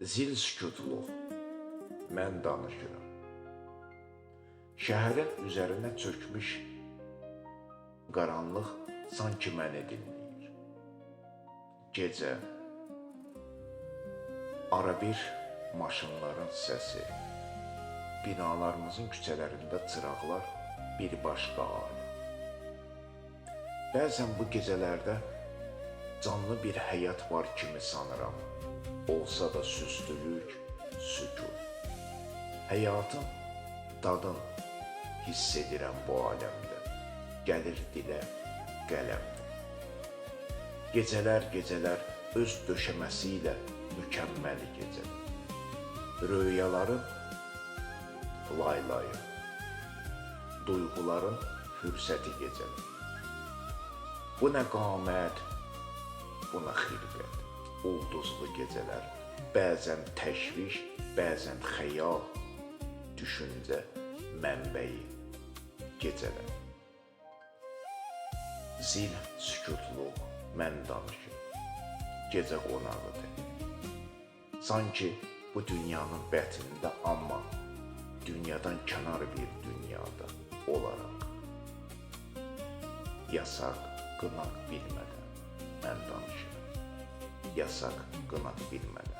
Zil sükutluq, mən danışıram. Şəhərin üzərinə çökmüş qaranlıq sanki məni dinləyir. Gecə, ara bir maşınların səsi, binalarımızın küçələrində çıraqlar bir başqa aləm. Bəzən bu gecələrdə canlı bir həyat var kimi sanıram. Olsa da süslülük, sükut. Həyatın dadın hiss edirəm bu aləmdə. Gəlir dilə qələmdə. Gecələr öz döşəməsi ilə mükəmməl gecə. Röyaların laylayı, duyğuların fürsəti gecə. Bu nə qamət, bu nə xilqət. Ulduzlu gecələr, bəzən təşviş, bəzən xəyal, düşüncə mənbəyi gecələr. Zil sükutluq, mən danışım, gecə qonağıdır. Sanki bu dünyanın bətnində, amma dünyadan kənar bir dünyada olaraq. Yasaq, qınaq bilmədən mən danışıram. Yasaq, qınaq bilmədən.